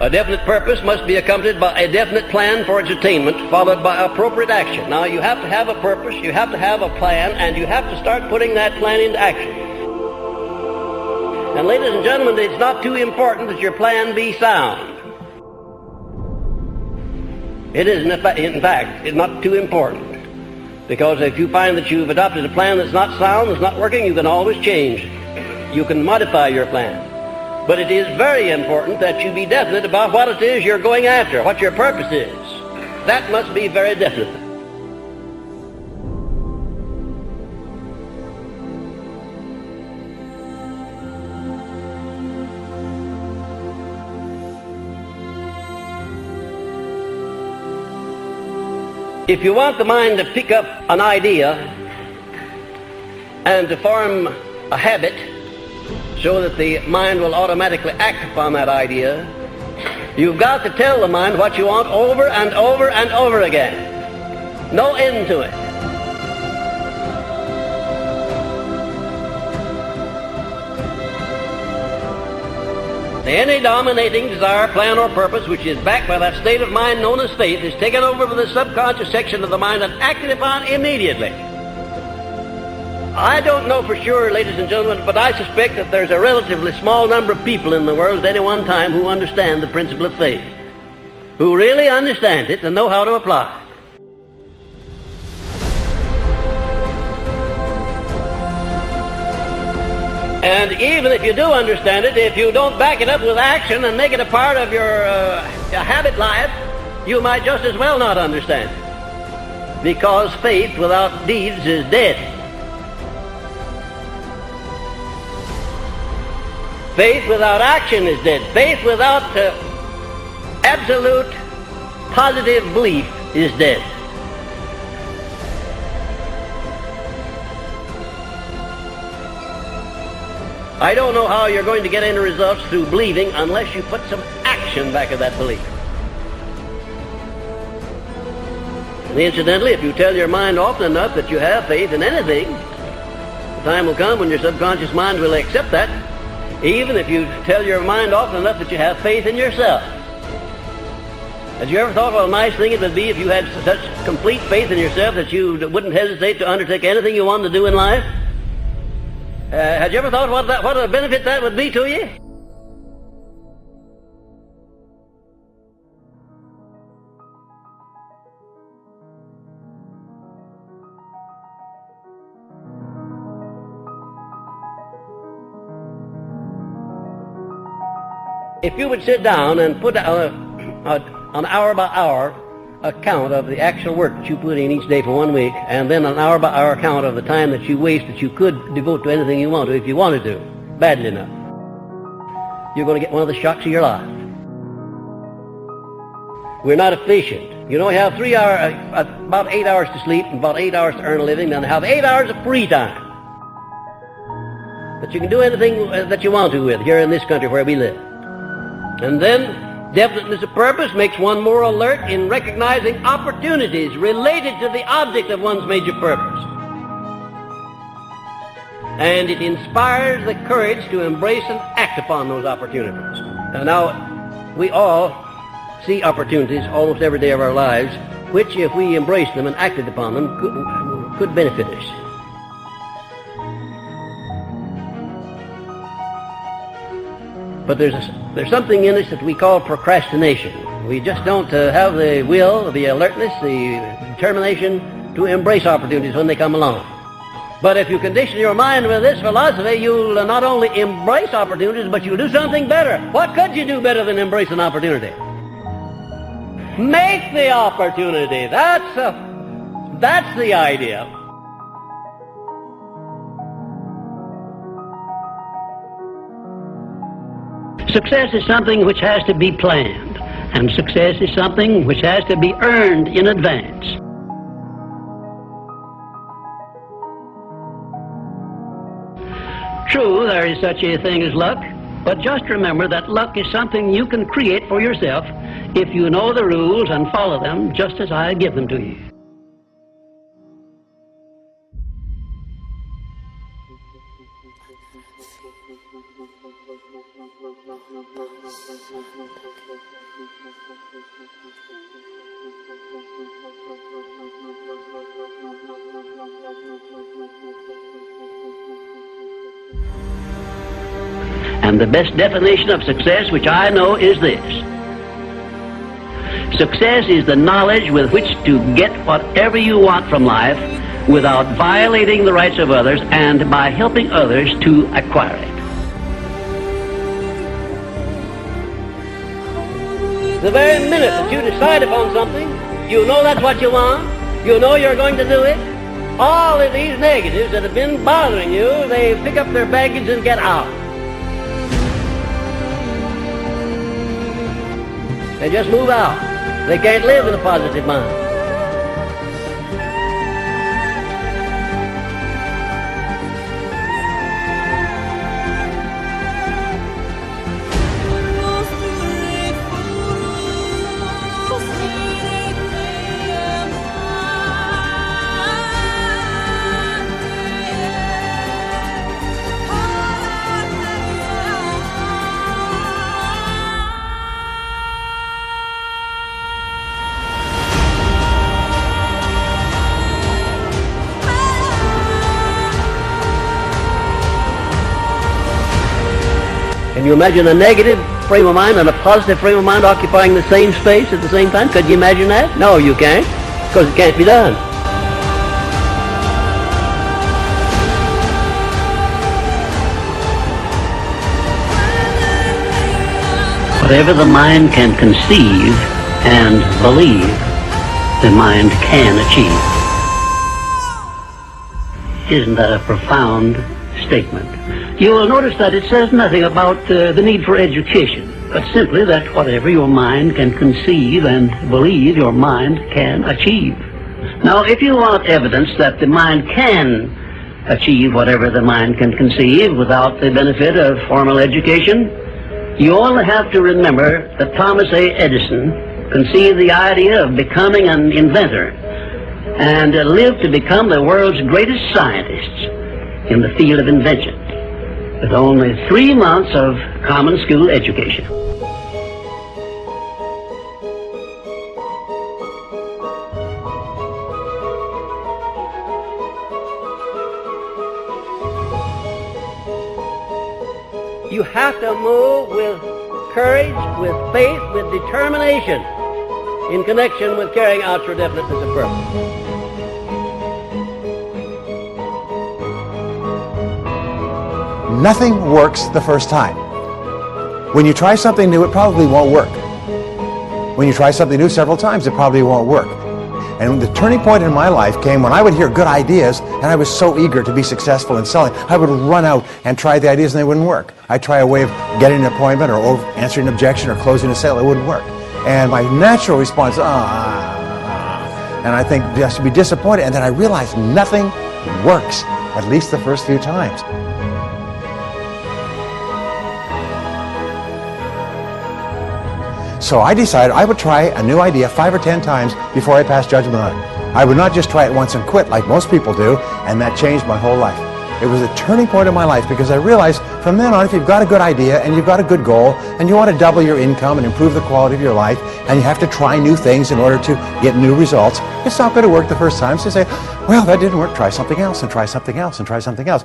A definite purpose must be accompanied by a definite plan for its attainment, followed by appropriate action. Now, you have to have a purpose, you have to have a plan, and you have to start putting that plan into action. And ladies and gentlemen, it's not too important that your plan be sound. It is, in fact, it's not too important. Because if you find that you've adopted a plan that's not sound, that's not working, you can always change. You can modify your plan. But it is very important that you be definite about what it is you're going after, what your purpose is. That must be very definite. If you want the mind to pick up an idea and to form a habit so that the mind will automatically act upon that idea, you've got to tell the mind what you want over and over and over again. No end to it. Any dominating desire, plan, or purpose which is backed by that state of mind known as faith is taken over by the subconscious section of the mind and acted upon immediately. I don't know for sure, ladies and gentlemen, but I suspect that there's a relatively small number of people in the world at any one time who understand the principle of faith, who really understand it and know how to apply it. And even if you do understand it, if you don't back it up with action and make it a part of your habit life, you might just as well not understand it. Because faith without deeds is dead. Faith without action is dead. Faith without absolute positive belief is dead. I don't know how you're going to get any results through believing unless you put some action back of that belief. And incidentally, if you tell your mind often enough that you have faith in anything, the time will come when your subconscious mind will accept that, even if you tell your mind often enough that you have faith in yourself. Have you ever thought what a nice thing it would be if you had such complete faith in yourself that you wouldn't hesitate to undertake anything you wanted to do in life? Had you ever thought what a benefit that would be to you? If you would sit down and put an hour-by-hour account of the actual work that you put in each day for 1 week, and then an hour-by-hour account of the time that you waste that you could devote to anything you want to if you wanted to, badly enough, you're going to get one of the shocks of your life. We're not efficient. You know, we have about 8 hours to sleep and about 8 hours to earn a living, then have 8 hours of free time that you can do anything that you want to with here in this country where we live. And then definiteness of purpose makes one more alert in recognizing opportunities related to the object of one's major purpose. And it inspires the courage to embrace and act upon those opportunities. And now, we all see opportunities almost every day of our lives, which, if we embraced them and acted upon them, could benefit us. But there's something in us that we call procrastination. We just don't have the will, the alertness, the determination to embrace opportunities when they come along. But if you condition your mind with this philosophy, you'll not only embrace opportunities, but you'll do something better. What could you do better than embrace an opportunity? Make the opportunity. That's the idea. Success is something which has to be planned, and success is something which has to be earned in advance. True, there is such a thing as luck, but just remember that luck is something you can create for yourself if you know the rules and follow them just as I give them to you. And the best definition of success, which I know, is this. Success is the knowledge with which to get whatever you want from life without violating the rights of others and by helping others to acquire it. The very minute that you decide upon something, you know that's what you want, you know you're going to do it, all of these negatives that have been bothering you, they pick up their baggage and get out. They just move out. They can't live in a positive mind. Can you imagine a negative frame of mind and a positive frame of mind occupying the same space at the same time? Could you imagine that? No, you can't, because it can't be done. Whatever the mind can conceive and believe, the mind can achieve. Isn't that a profound statement? You will notice that it says nothing about the need for education, but simply that whatever your mind can conceive and believe, your mind can achieve. Now, if you want evidence that the mind can achieve whatever the mind can conceive without the benefit of formal education, you only have to remember that Thomas A. Edison conceived the idea of becoming an inventor and lived to become the world's greatest scientist in the field of invention, with only 3 months of common school education. You have to move with courage, with faith, with determination in connection with carrying out your definiteness of purpose. Nothing works the first time. When you try something new, it probably won't work. When you try something new several times, it probably won't work. And the turning point in my life came when I would hear good ideas, and I was so eager to be successful in selling. I would run out and try the ideas, and they wouldn't work. I'd try a way of getting an appointment or answering an objection or closing a sale. It wouldn't work. And my natural response, and I think just to be disappointed. And then I realized nothing works, at least the first few times. So I decided I would try a new idea 5 or 10 times before I passed judgment on it. I would not just try it once and quit like most people do, and that changed my whole life. It was a turning point in my life because I realized from then on, if you've got a good idea and you've got a good goal and you want to double your income and improve the quality of your life and you have to try new things in order to get new results, it's not going to work the first time. So you say, well, that didn't work, try something else and try something else and try something else.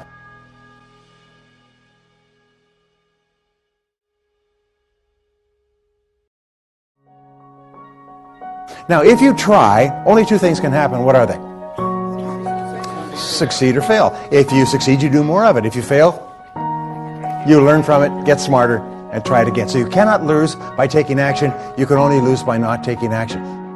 Now, if you try, only 2 things can happen. What are they? Succeed or fail. If you succeed, you do more of it. If you fail, you learn from it, get smarter, and try it again. So you cannot lose by taking action. You can only lose by not taking action.